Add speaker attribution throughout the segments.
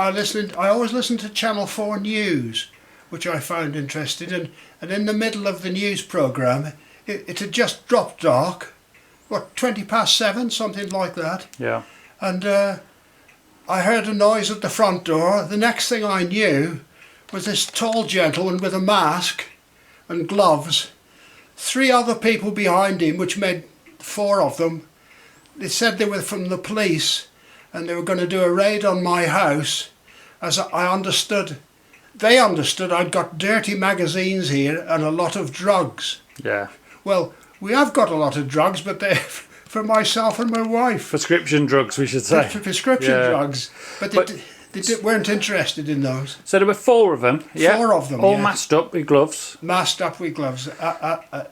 Speaker 1: I always listened to Channel 4 News, which I found interesting. And in the middle of the news programme, it had just dropped dark. 7:20, something like that.
Speaker 2: Yeah.
Speaker 1: And I heard a noise at the front door. The next thing I knew was this tall gentleman with a mask and gloves. 3 other people behind him, which made 4 of them. They said they were from the police and they were going to do a raid on my house. As I understood, they understood I'd got dirty magazines here and a lot of drugs.
Speaker 2: Yeah.
Speaker 1: Well, we have got a lot of drugs, but they're for myself and my wife.
Speaker 2: Prescription drugs, we should say.
Speaker 1: Prescription drugs. But they weren't interested in those.
Speaker 2: So there were 4 of them, yeah?
Speaker 1: 4 of them,
Speaker 2: all
Speaker 1: yes.
Speaker 2: masked up with gloves.
Speaker 1: Masked up with gloves,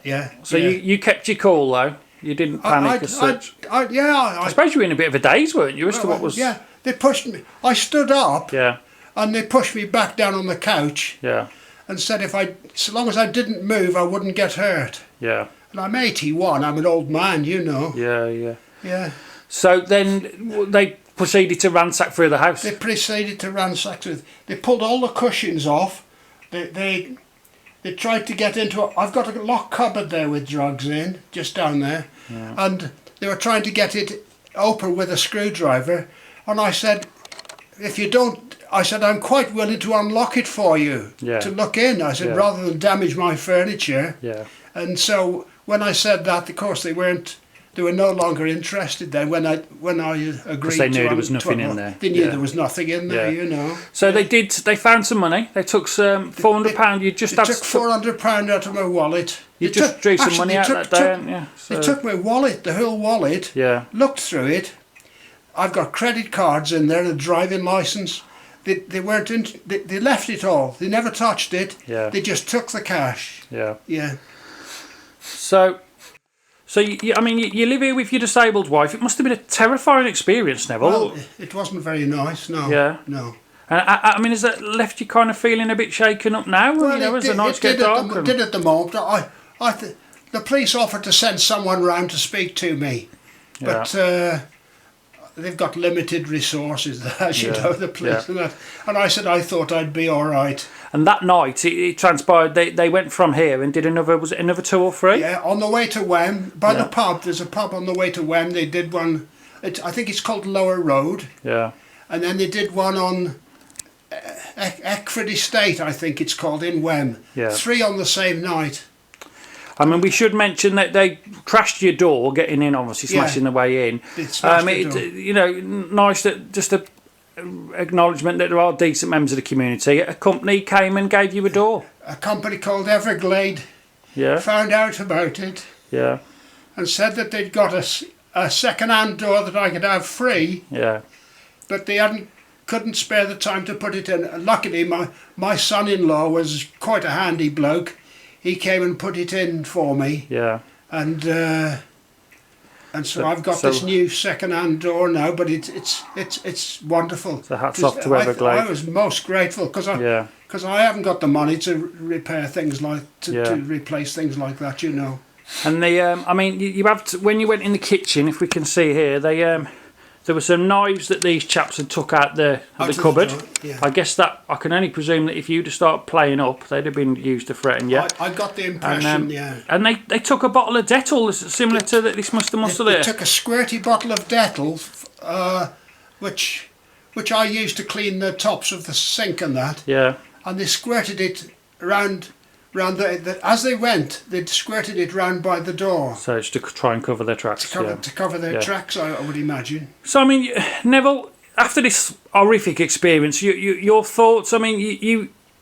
Speaker 1: yeah.
Speaker 2: So
Speaker 1: yeah.
Speaker 2: you kept your cool, though? You didn't panic as such?
Speaker 1: I
Speaker 2: suppose you were in a bit of a daze, weren't you, as to what was...
Speaker 1: Yeah, they pushed me. I stood up,
Speaker 2: yeah,
Speaker 1: and they pushed me back down on the couch,
Speaker 2: yeah,
Speaker 1: and said so long as I didn't move, I wouldn't get hurt.
Speaker 2: yeah.
Speaker 1: And I'm 81, I'm an old man, you know.
Speaker 2: Yeah, yeah.
Speaker 1: Yeah.
Speaker 2: So then they proceeded to ransack through the house?
Speaker 1: They proceeded to ransack. They pulled all the cushions off. They tried to get into I've got a locked cupboard there with drugs in, just down there. Yeah. And they were trying to get it open with a screwdriver. And I said, if you don't, I'm quite willing to unlock it for you, to look in. I said, rather than damage my furniture.
Speaker 2: Yeah.
Speaker 1: And so when I said that, of course, they were no longer interested then when I agreed to...
Speaker 2: Because they knew there was nothing in there.
Speaker 1: They knew there was nothing in there, you know.
Speaker 2: So they found some money. They took some £400. You just had...
Speaker 1: They took £400 out of my wallet.
Speaker 2: You just drew some money out that day, hadn't you?
Speaker 1: They took my wallet, the whole wallet, looked through it. I've got credit cards in there, a driving licence. They weren't they left it all. They never touched it.
Speaker 2: Yeah.
Speaker 1: They just took the cash.
Speaker 2: Yeah.
Speaker 1: Yeah.
Speaker 2: So you live here with your disabled wife. It must have been a terrifying experience, Neville.
Speaker 1: Well, it wasn't very nice, no.
Speaker 2: Yeah.
Speaker 1: No.
Speaker 2: I mean, has that left you kind of feeling a bit shaken up now?
Speaker 1: Well,
Speaker 2: as the nights get dark?
Speaker 1: It did at the moment. The police offered to send someone round to speak to me, but they've got limited resources, as you know, the police and that. And I said I thought I'd be all right.
Speaker 2: And that night, it transpired they went from here and did another 2 or 3?
Speaker 1: Yeah, on the way to Wem, by the pub. There's a pub on the way to Wem. They did one. I think it's called Lower Road.
Speaker 2: Yeah. And
Speaker 1: then they did one on Eckford Estate, I think it's called, in Wem.
Speaker 2: Yeah.
Speaker 1: 3 on the same night.
Speaker 2: I mean, we should mention that they crashed your door, getting in, obviously smashing the way in. You know, nice that just a acknowledgement that there are decent members of the community. A company came and gave you a door.
Speaker 1: A company called Everglade found out about it.
Speaker 2: Yeah.
Speaker 1: And said that they'd got a second-hand door that I could have free.
Speaker 2: Yeah.
Speaker 1: But they couldn't spare the time to put it in. Luckily, my son-in-law was quite a handy bloke. He came and put it in for me.
Speaker 2: Yeah.
Speaker 1: And so I've got this new second-hand door now, but it's wonderful.
Speaker 2: So hats off to Everglade.
Speaker 1: I was most grateful because I haven't got the money to repair things to replace things like that, you know. And
Speaker 2: I mean, you have when you went in the kitchen, if we can see here, there were some knives that these chaps had took out the cupboard. I guess that I can only presume that if you'd have started playing up, they'd have been used to threaten you.
Speaker 1: I got the impression,
Speaker 2: And they took a bottle of Dettol, similar to that. This must have
Speaker 1: there. They took a squirty bottle of Dettol, which I used to clean the tops of the sink and that.
Speaker 2: Yeah.
Speaker 1: And they squirted it round as they went, they'd squirted it round by the door.
Speaker 2: So it's to try and cover their tracks.
Speaker 1: To cover their tracks, I would imagine.
Speaker 2: So, I mean, Neville, after this horrific experience, your thoughts, I mean,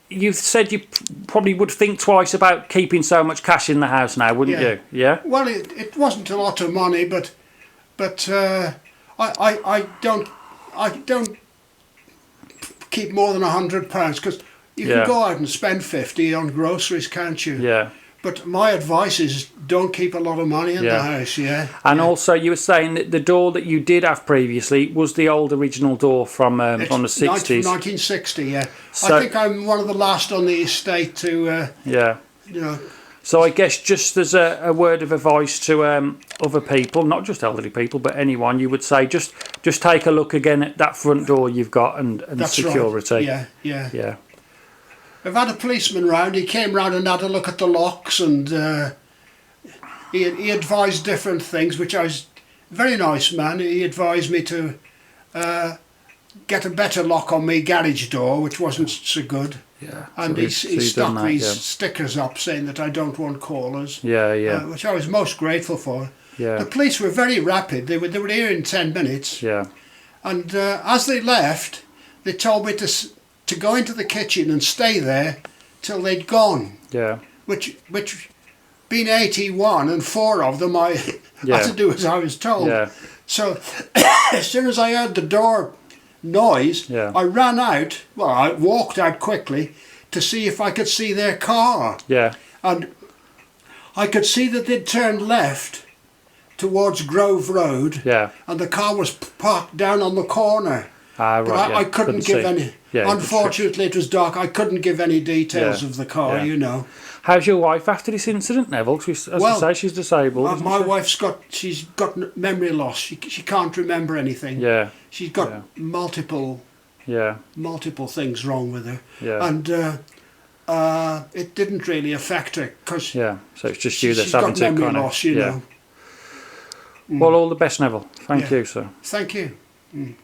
Speaker 2: you said you probably would think twice about keeping so much cash in the house now, wouldn't you? Yeah?
Speaker 1: Well, it wasn't a lot of money, but I don't keep more than £100 because you can go out and spend 50 on groceries, can't you?
Speaker 2: Yeah.
Speaker 1: But my advice is don't keep a lot of money in the house,
Speaker 2: And also you were saying that the door that you did have previously was the old original door from the 60s.
Speaker 1: 1960, yeah. So, I think I'm one of the last on the estate to, you know...
Speaker 2: So I guess just as a word of advice to other people, not just elderly people, but anyone, you would say just take a look again at that front door you've got and
Speaker 1: That's
Speaker 2: security.
Speaker 1: Right. Yeah.
Speaker 2: Yeah.
Speaker 1: I've had a policeman round. He came round and had a look at the locks, and he advised different things, which I was a very nice man. He advised me to get a better lock on my garage door, which wasn't so good.
Speaker 2: Yeah.
Speaker 1: And he stuck these stickers up saying that I don't want callers.
Speaker 2: Yeah.
Speaker 1: Which I was most grateful for.
Speaker 2: Yeah.
Speaker 1: The police were very rapid. They were here in 10 minutes.
Speaker 2: Yeah.
Speaker 1: And as they left, they told me to go into the kitchen and stay there till they'd gone.
Speaker 2: Yeah.
Speaker 1: Which being 81 and 4 of them, I had to do as I was told.
Speaker 2: Yeah.
Speaker 1: So as soon as I heard the door noise, I ran out. Well, I walked out quickly to see if I could see their car.
Speaker 2: Yeah.
Speaker 1: And I could see that they'd turned left towards Grove Road.
Speaker 2: Yeah.
Speaker 1: And the car was parked down on the corner.
Speaker 2: Right.
Speaker 1: But I couldn't give any.
Speaker 2: Yeah,
Speaker 1: unfortunately, it was dark. I couldn't give any details of the car. You know.
Speaker 2: How's your wife after this incident, Neville? As I say, she's disabled.
Speaker 1: My wife's got memory loss. She can't remember anything.
Speaker 2: Yeah.
Speaker 1: She's got multiple things wrong with her.
Speaker 2: Yeah.
Speaker 1: And it didn't really affect her because
Speaker 2: so it's just you that's having to
Speaker 1: got memory loss, you know.
Speaker 2: Well, all the best, Neville. Thank you, sir.
Speaker 1: Thank you.